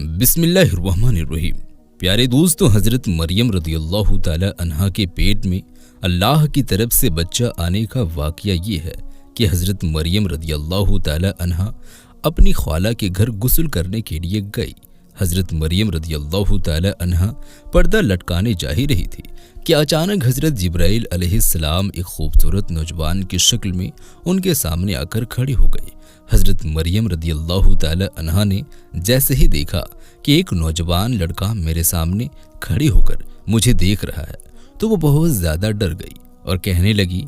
بسم اللہ الرحمن الرحیم۔ پیارے دوستو، حضرت مریم رضی اللہ تعالی عنہا کے پیٹ میں اللہ کی طرف سے بچہ آنے کا واقعہ یہ ہے کہ حضرت مریم رضی اللہ تعالی عنہا اپنی خالہ کے گھر غسل کرنے کے لیے گئی۔ حضرت مریم رضی اللہ تعالی عنہا پردہ لٹکانے جا ہی رہی تھی کہ اچانک حضرت جبرائیل علیہ السلام ایک خوبصورت نوجوان کی شکل میں ان کے سامنے آ کر کھڑے ہو گئے۔ حضرت مریم رضی اللہ تعالی عنہا نے جیسے ہی دیکھا کہ ایک نوجوان لڑکا میرے سامنے کھڑی ہو کر مجھے دیکھ رہا ہے تو وہ بہت زیادہ ڈر گئی اور کہنے لگی،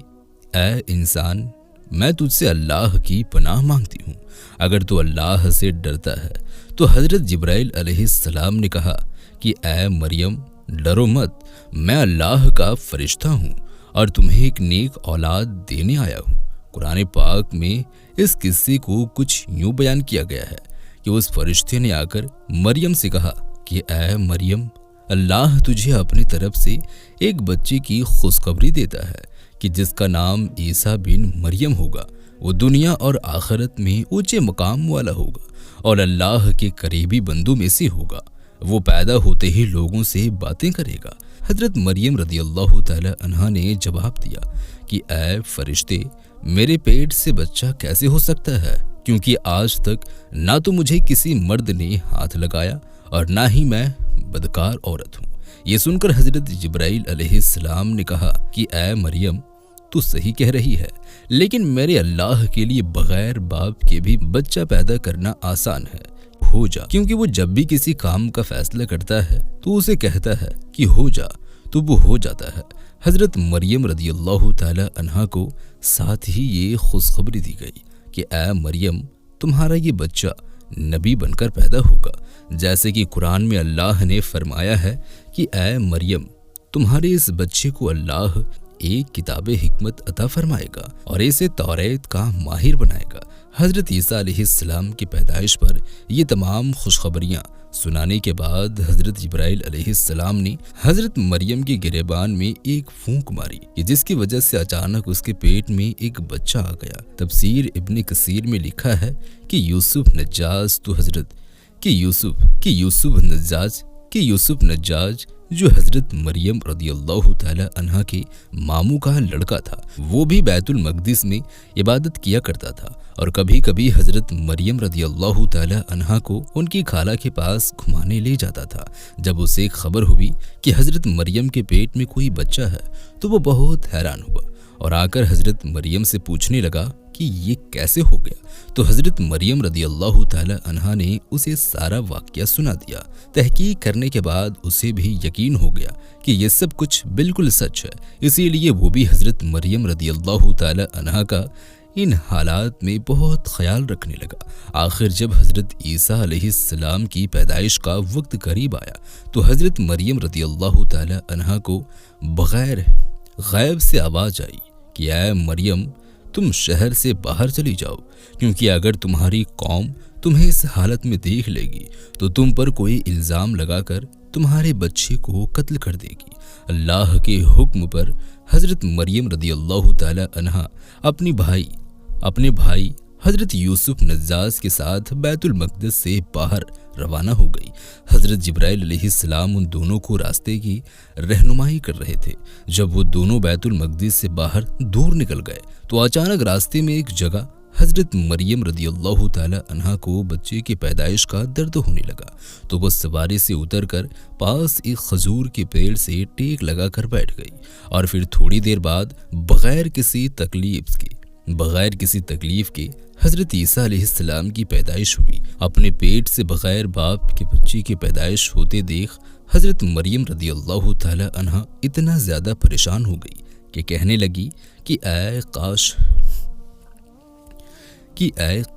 اے انسان، میں تجھ سے اللہ کی پناہ مانگتی ہوں، اگر تو اللہ سے ڈرتا ہے۔ تو حضرت جبرائیل علیہ السلام نے کہا کہ اے مریم، ڈرو مت، میں اللہ کا فرشتہ ہوں اور تمہیں ایک نیک اولاد دینے آیا ہوں۔ قرآن پاک میں اس قصے کو کچھ یوں بیان کیا گیا ہے کہ اس فرشتے نے آ کر مریم سے کہا کہ اے مریم، اللہ تجھے اپنی طرف سے ایک بچے کی خوشخبری دیتا ہے کہ جس کا نام عیسیٰ بن مریم ہوگا۔ وہ دنیا اور آخرت میں اونچے مقام والا ہوگا اور اللہ کے قریبی بندوں میں سے ہوگا۔ وہ پیدا ہوتے ہی لوگوں سے باتیں کرے گا۔ حضرت مریم رضی اللہ تعالی عنہا نے جواب دیا کہ اے فرشتے، میرے پیٹ سے بچہ کیسے ہو سکتا ہے، کیونکہ آج تک نہ تو مجھے کسی مرد نے ہاتھ لگایا اور نہ ہی میں بدکار عورت ہوں۔ یہ سن کر حضرت جبرائیل علیہ السلام نے کہا کہ اے مریم، تو صحیح کہہ رہی ہے، لیکن میرے اللہ کے لیے بغیر باپ کے بھی بچہ پیدا کرنا آسان ہے۔ ہو جا، کیونکہ وہ جب بھی کسی کام کا فیصلہ کرتا ہے تو اسے کہتا ہے کہ ہو جا تو وہ ہو جاتا ہے۔ حضرت مریم رضی اللہ تعالی عنہا کو ساتھ ہی یہ خوشخبری دی گئی کہ اے مریم، تمہارا یہ بچہ نبی بن کر پیدا ہوگا، جیسے کہ قرآن میں اللہ نے فرمایا ہے کہ اے مریم، تمہارے اس بچے کو اللہ ایک کتاب حکمت عطا فرمائے گا اور اسے توریت کا ماہر بنائے گا۔ حضرت عیسیٰ علیہ السلام کی پیدائش پر یہ تمام خوشخبریاں سنانے کے بعد حضرت جبرائیل علیہ السلام نے حضرت مریم کے گریبان میں ایک پھونک ماری کہ جس کی وجہ سے اچانک اس کے پیٹ میں ایک بچہ آ گیا۔ تفسیر ابن کثیر میں لکھا ہے کہ یوسف نجاج جو حضرت مریم رضی اللہ تعالی عنہا کے ماموں کا لڑکا تھا، وہ بھی بیت المقدس میں عبادت کیا کرتا تھا اور کبھی کبھی حضرت مریم رضی اللہ تعالی عنہا کو ان کی خالہ کے پاس گھمانے لے جاتا تھا۔ جب اسے خبر ہوئی کہ حضرت مریم کے پیٹ میں کوئی بچہ ہے تو وہ بہت حیران ہوا اور آ کر حضرت مریم سے پوچھنے لگا کہ یہ کیسے ہو گیا۔ تو حضرت مریم رضی اللہ تعالی عنہا نے اسے سارا واقعہ سنا دیا۔ تحقیق کرنے کے بعد اسے بھی یقین ہو گیا کہ یہ سب کچھ بالکل سچ ہے، اسی لیے وہ بھی حضرت مریم رضی اللہ تعالی عنہا کا ان حالات میں بہت خیال رکھنے لگا۔ آخر جب حضرت عیسیٰ علیہ السلام کی پیدائش کا وقت قریب آیا تو حضرت مریم رضی اللہ تعالی عنہا کو بغیر غیب سے آواز آئی کہ اے مریم، تم شہر سے باہر چلی جاؤ، کیونکہ اگر تمہاری قوم تمہیں اس حالت میں دیکھ لے گی تو تم پر کوئی الزام لگا کر تمہارے بچے کو قتل کر دے گی۔ اللہ کے حکم پر حضرت مریم رضی اللہ تعالی عنہا اپنے بھائی حضرت یوسف نجاج کے ساتھ بیت المقدس سے باہر روانہ ہو گئی۔ حضرت جبرائیل علیہ السلام ان دونوں کو راستے کی رہنمائی کر رہے تھے۔ جب وہ دونوں بیت المقدس سے باہر دور نکل گئے تو اچانک راستے میں ایک جگہ حضرت مریم رضی اللہ تعالی عنہا کو بچے کی پیدائش کا درد ہونے لگا تو وہ سواری سے اتر کر پاس ایک کھجور کے پیڑ سے ٹیک لگا کر بیٹھ گئی اور پھر تھوڑی دیر بعد بغیر کسی تکلیف کے حضرت عیسیٰ علیہ السلام کی پیدائش ہوئی۔ اپنے پیٹ سے بغیر باپ کے بچے کی پیدائش ہوتے دیکھ حضرت مریم رضی اللہ تعالی عنہا اتنا زیادہ پریشان ہو گئی کہ کہنے لگی کہ اے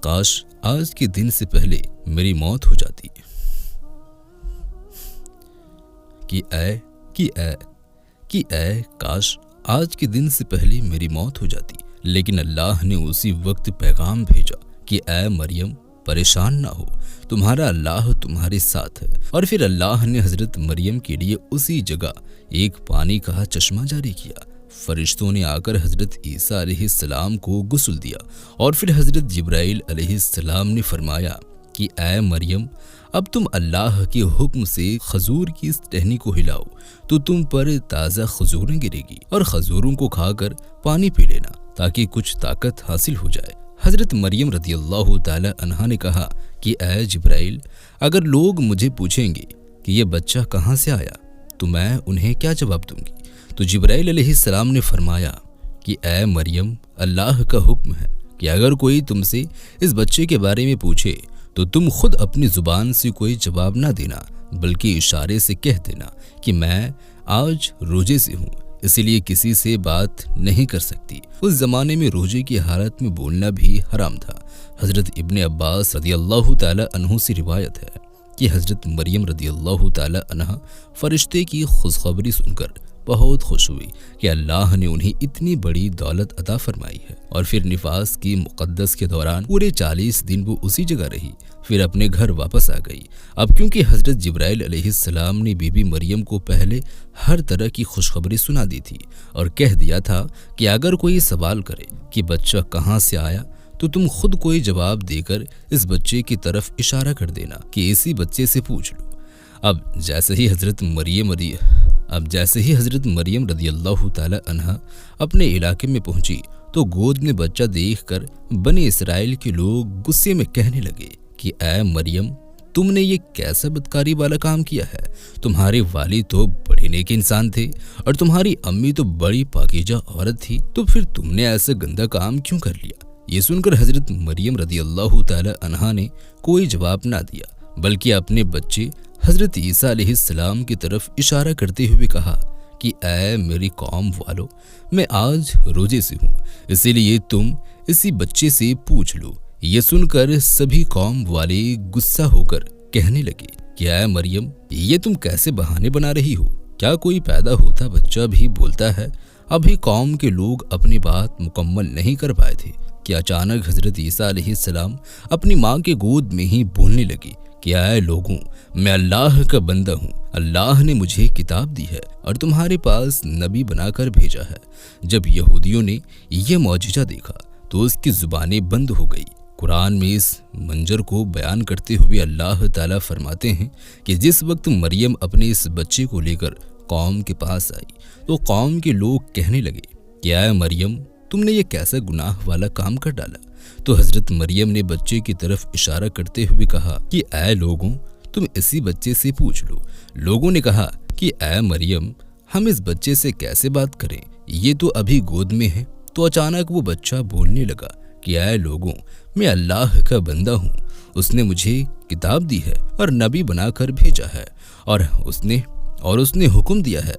کاش آج کے دن سے پہلے میری موت ہو جاتی، کاش آج کے دن سے پہلے میری موت ہو جاتی۔ لیکن اللہ نے اسی وقت پیغام بھیجا کہ اے مریم، پریشان نہ ہو، تمہارا اللہ تمہارے ساتھ ہے۔ اور پھر اللہ نے حضرت مریم کے لیے اسی جگہ ایک پانی کا چشمہ جاری کیا۔ فرشتوں نے آ کر حضرت عیسیٰ علیہ السلام کو غسل دیا اور پھر حضرت جبرائیل علیہ السلام نے فرمایا کہ اے مریم، اب تم اللہ کے حکم سے کھجور کی اس ٹہنی کو ہلاؤ تو تم پر تازہ کھجوریں گرے گی اور کھجوروں کو کھا کر پانی پی لینا تاکہ کچھ طاقت حاصل ہو جائے۔ حضرت مریم رضی اللہ تعالی عنہا نے کہا کہ اے جبرائیل، اگر لوگ مجھے پوچھیں گے کہ یہ بچہ کہاں سے آیا تو میں انہیں کیا جواب دوں گی؟ تو جبرائیل علیہ السلام نے فرمایا کہ اے مریم، اللہ کا حکم ہے کہ اگر کوئی تم سے اس بچے کے بارے میں پوچھے تو تم خود اپنی زبان سے کوئی جواب نہ دینا، بلکہ اشارے سے کہہ دینا کہ میں آج روزے سے ہوں، اسی لیے کسی سے بات نہیں کر سکتی۔ اس زمانے میں روزے کی حالت میں بولنا بھی حرام تھا۔ حضرت ابن عباس رضی اللہ تعالی عنہ سے روایت ہے کہ حضرت مریم رضی اللہ تعالی عنہ فرشتے کی خوشخبری سن کر بہت خوش ہوئی کہ اللہ نے انہیں اتنی بڑی دولت عطا فرمائی ہے، اور پھر نفاس کی مقدس کے دوران پورے 40 دن وہ اسی جگہ رہی، پھر اپنے گھر واپس آ گئی۔ اب کیونکہ حضرت جبرائیل علیہ السلام نے بی بی مریم کو پہلے ہر طرح کی خوشخبری سنا دی تھی اور کہہ دیا تھا کہ اگر کوئی سوال کرے کہ بچہ کہاں سے آیا تو تم خود کوئی جواب دے کر اس بچے کی طرف اشارہ کر دینا کہ اسی بچے سے پوچھ لو۔ اب جیسے ہی حضرت مریم رضی اللہ تعالی عنہ اپنے علاقے میں پہنچی تو گود میں بچہ دیکھ کر بنی اسرائیل کے لوگ غصے میں کہنے لگے کہ اے مریم، تم نے یہ کیسا بدکاری والا کام کیا ہے؟ تمہارے والد تو بڑے نیک انسان تھے اور تمہاری امی تو بڑی پاکیزہ عورت تھی، تو پھر تم نے ایسا گندا کام کیوں کر لیا؟ یہ سن کر حضرت مریم رضی اللہ تعالی عنہا نے کوئی جواب نہ دیا، بلکہ اپنے بچے حضرت عیسیٰ علیہ السلام کی طرف اشارہ کرتے ہوئے کہا کہ اے میری قوم والو، میں آج روزے سے ہوں، اسی لیے تم اسی بچے سے پوچھ لو۔ یہ سن کر سبھی قوم والے غصہ ہو کر کہنے لگے کہ اے مریم، یہ تم کیسے بہانے بنا رہی ہو؟ کیا کوئی پیدا ہوتا بچہ بھی بولتا ہے؟ ابھی قوم کے لوگ اپنی بات مکمل نہیں کر پائے تھے کہ اچانک حضرت عیسیٰ علیہ السلام اپنی ماں کے گود میں ہی بولنے لگی کہ اے لوگوں، میں اللہ کا بندہ ہوں، اللہ نے مجھے کتاب دی ہے اور تمہارے پاس نبی بنا کر بھیجا ہے۔ جب یہودیوں نے یہ معجزہ دیکھا تو اس کی زبانیں بند ہو گئی۔ قرآن میں اس منظر کو بیان کرتے ہوئے اللہ تعالیٰ فرماتے ہیں کہ جس وقت مریم اپنے اس بچے کو لے کر قوم کے پاس آئی تو قوم کے لوگ کہنے لگے کہ اے مریم، تم نے یہ کیسا گناہ والا کام کر ڈالا؟ تو حضرت مریم نے بچے کی طرف اشارہ کرتے ہوئے کہا کہ اے لوگوں، تم اسی بچے سے پوچھ لو۔ لوگوں نے کہا کہ اے مریم، ہم اس بچے سے کیسے بات کریں؟ یہ تو ابھی گود میں ہے۔ تو اچانک وہ بچہ بولنے لگا کہ اے لوگوں، میں اللہ کا بندہ ہوں، اس نے مجھے کتاب دی ہے اور نبی بنا کر بھیجا ہے، اور اس نے حکم دیا ہے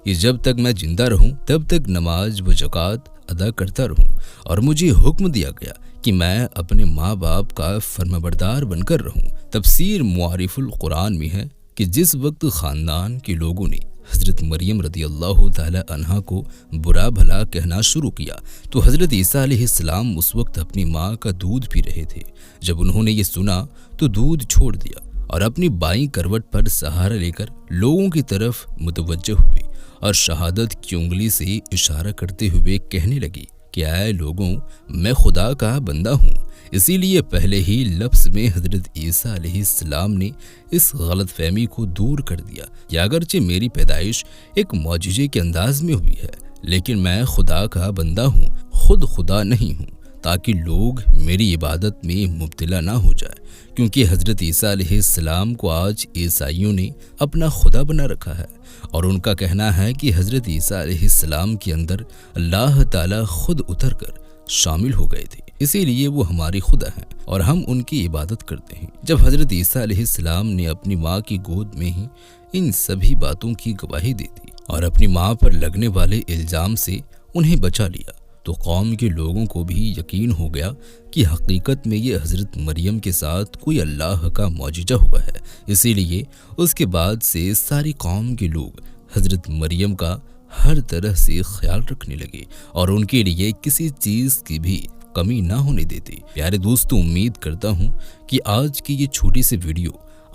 کہ جب تک میں زندہ رہوں تب تک نماز و زکوٰۃ ادا کرتا رہوں، اور مجھے حکم دیا گیا کہ میں اپنے ماں باپ کا فرمانبردار بن کر رہوں۔ تفسیر معارف القرآن میں ہے کہ جس وقت خاندان کے لوگوں نے حضرت مریم رضی اللہ تعالی عنہا کو برا بھلا کہنا شروع کیا تو حضرت عیسیٰ علیہ السلام اس وقت اپنی ماں کا دودھ پی رہے تھے۔ جب انہوں نے یہ سنا تو دودھ چھوڑ دیا اور اپنی بائیں کروٹ پر سہارا لے کر لوگوں کی طرف متوجہ ہوئے اور شہادت کی انگلی سے اشارہ کرتے ہوئے کہنے لگی کہ اے لوگوں، میں خدا کا بندہ ہوں۔ اسی لیے پہلے ہی لفظ میں حضرت عیسیٰ علیہ السلام نے اس غلط فہمی کو دور کر دیا کہ اگرچہ میری پیدائش ایک معجزے کے انداز میں ہوئی ہے، لیکن میں خدا کا بندہ ہوں، خود خدا نہیں ہوں، تاکہ لوگ میری عبادت میں مبتلا نہ ہو جائے، کیونکہ حضرت عیسیٰ علیہ السلام کو آج عیسائیوں نے اپنا خدا بنا رکھا ہے، اور ان کا کہنا ہے کہ حضرت عیسیٰ علیہ السلام کے اندر اللہ تعالیٰ خود اتر کر شامل ہو گئے تھے، اسی لیے وہ ہماری خدا ہیں اور ہم ان کی عبادت کرتے ہیں۔ جب حضرت عیسیٰ علیہ السلام نے اپنی ماں کی گود میں ہی ان سبھی باتوں کی گواہی دے دی اور اپنی ماں پر لگنے والے الزام سے انہیں بچا لیا تو قوم کے لوگوں کو بھی یقین ہو گیا کہ حقیقت میں یہ حضرت مریم کے ساتھ کوئی اللہ کا معجزہ ہوا ہے۔ اسی لیے اس کے بعد سے ساری قوم کے لوگ حضرت مریم کا ہر طرح سے خیال رکھنے لگے اور ان کے لیے کسی چیز کی بھی کمی نہ ہونے دیتے۔ پیارے دوستوں، امید کرتا ہوں کہ آج کی یہ چھوٹی سی ویڈیو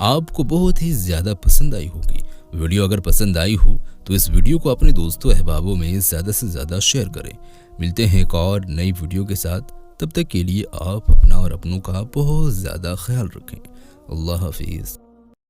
آپ کو بہت ہی زیادہ پسند آئی ہوگی۔ ویڈیو اگر پسند آئی ہو تو اس ویڈیو کو اپنے دوستوں احبابوں میں زیادہ سے زیادہ شیئر کریں۔ ملتے ہیں ایک اور نئی ویڈیو کے ساتھ، تب تک کے لیے آپ اپنا اور اپنوں کا بہت زیادہ خیال رکھیں۔ اللہ حافظ۔